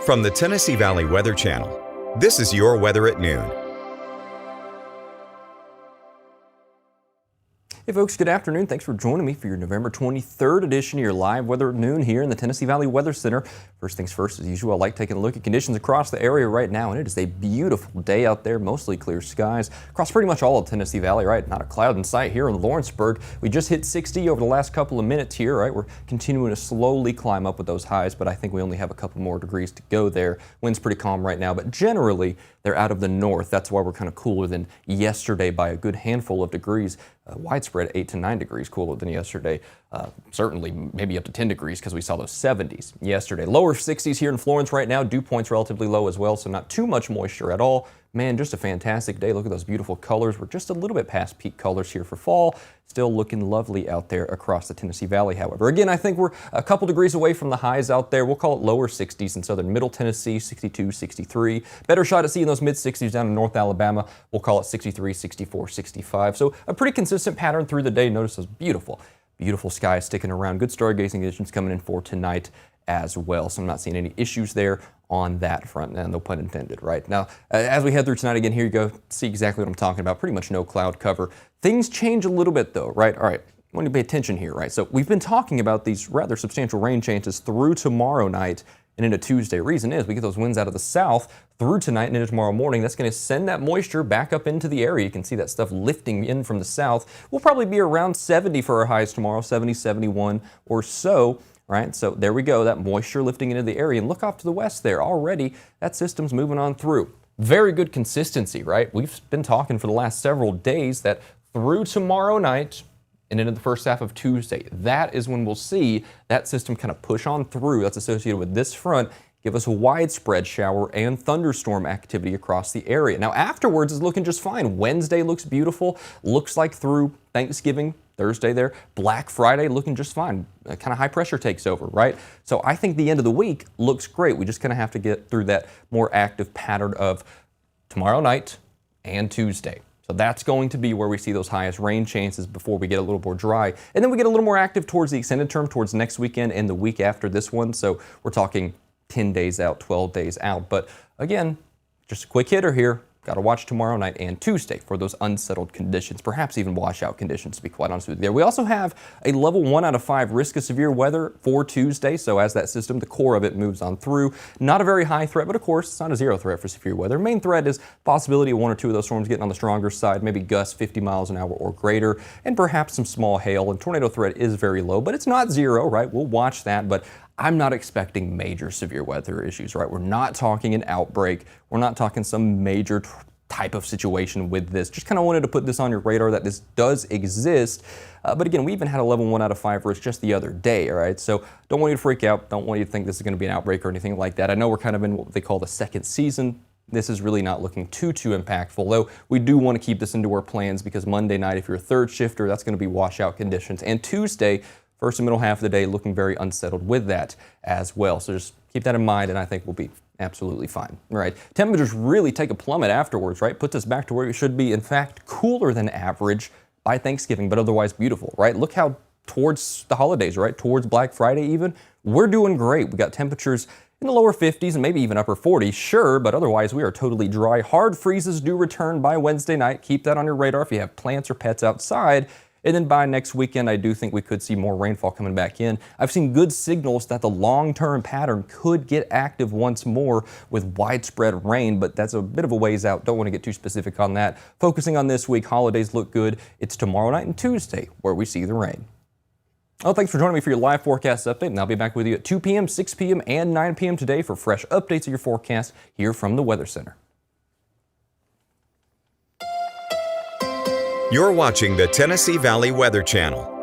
From the Tennessee Valley Weather Channel, this is your weather at noon. Hey folks, good afternoon. Thanks for joining me for your November 23rd edition of your live weather at noon here in the Tennessee Valley Weather Center. First things first, as usual, I like taking a look at conditions across the area right now, and it is a beautiful day out there, mostly clear skies across pretty much all of Tennessee Valley, right? Not a cloud in sight here in Lawrenceburg. We just hit 60 over the last couple of minutes here, right? We're continuing to slowly climb up with those highs, but I think we only have a couple more degrees to go there. Wind's pretty calm right now, but generally they're out of the north. That's why we're kind of cooler than yesterday by a good handful of degrees. Widespread 8 to 9 degrees cooler than yesterday. Certainly maybe up to 10 degrees because we saw those 70s yesterday. Lower 60s here in Florence right now. Dew point's relatively low as well, so not too much moisture at all. Man, just a fantastic day. Look at those beautiful colors. We're just a little bit past peak colors here for fall. Still looking lovely out there across the Tennessee Valley, however. Again, I think we're a couple degrees away from the highs out there. We'll call it lower 60s in southern Middle Tennessee, 62, 63. Better shot at seeing those mid 60s down in North Alabama. We'll call it 63, 64, 65. So a pretty consistent pattern through the day. Notice those beautiful skies sticking around. Good stargazing conditions coming in for tonight as well. So I'm not seeing any issues there on that front, and no pun intended, right? Now, as we head through tonight, again, here you go, see exactly what I'm talking about. Pretty much no cloud cover. Things change a little bit though, right? All right, I want you to pay attention here, right? So we've been talking about these rather substantial rain chances through tomorrow night and into Tuesday. Reason is we get those winds out of the south through tonight and into tomorrow morning. That's going to send that moisture back up into the area. You can see that stuff lifting in from the south. We'll probably be around 70 for our highs tomorrow, 70, 71 or so. Right, so there we go, that moisture lifting into the area. And look off to the west there, already that system's moving on through. Very good consistency, right? We've been talking for the last several days that through tomorrow night and into the first half of Tuesday, that is when we'll see that system kind of push on through. That's associated with this front, give us a widespread shower and thunderstorm activity across the area. Now afterwards is looking just fine. Wednesday looks beautiful, looks like through Thanksgiving, Thursday there, Black Friday looking just fine. Kind of high pressure takes over, right? So I think the end of the week looks great. We just kind of have to get through that more active pattern of tomorrow night and Tuesday. So that's going to be where we see those highest rain chances before we get a little more dry. And then we get a little more active towards the extended term, towards next weekend and the week after this one. So we're talking 10 days out, 12 days out. But again, just a quick hitter here. Got to watch tomorrow night and Tuesday for those unsettled conditions, perhaps even washout conditions, to be quite honest with you there. We also have a level 1 out of 5 risk of severe weather for Tuesday. So as that system, the core of it moves on through, not a very high threat, but of course, it's not a zero threat for severe weather. Main threat is possibility of 1 or 2 of those storms getting on the stronger side, maybe gusts 50 miles an hour or greater, and perhaps some small hail. And tornado threat is very low, but it's not zero, right? We'll watch that, but I'm not expecting major severe weather issues, right? We're not talking an outbreak. We're not talking some major type of situation with this. Just kind of wanted to put this on your radar that this does exist. But again, we even had a level 1 out of 5 risk just the other day, all right? So don't want you to freak out. Don't want you to think this is going to be an outbreak or anything like that. I know we're kind of in what they call the second season. This is really not looking too impactful, though we do want to keep this into our plans because Monday night, if you're a third shifter, that's going to be washout conditions. And Tuesday, first and middle half of the day, looking very unsettled with that as well. So just keep that in mind, and I think we'll be absolutely fine, right? Temperatures really take a plummet afterwards, right? Puts us back to where we should be. In fact, cooler than average by Thanksgiving, but otherwise beautiful, right? Look how towards the holidays, right? Towards Black Friday even, we're doing great. We got temperatures in the lower 50s and maybe even upper 40s, sure, but otherwise we are totally dry. Hard freezes do return by Wednesday night. Keep that on your radar if you have plants or pets outside. And then by next weekend, I do think we could see more rainfall coming back in. I've seen good signals that the long-term pattern could get active once more with widespread rain, but that's a bit of a ways out. Don't want to get too specific on that. Focusing on this week, holidays look good. It's tomorrow night and Tuesday where we see the rain. Well, thanks for joining me for your live forecast update, and I'll be back with you at 2 p.m., 6 p.m., and 9 p.m. today for fresh updates of your forecast here from the Weather Center. You're watching the Tennessee Valley Weather Channel.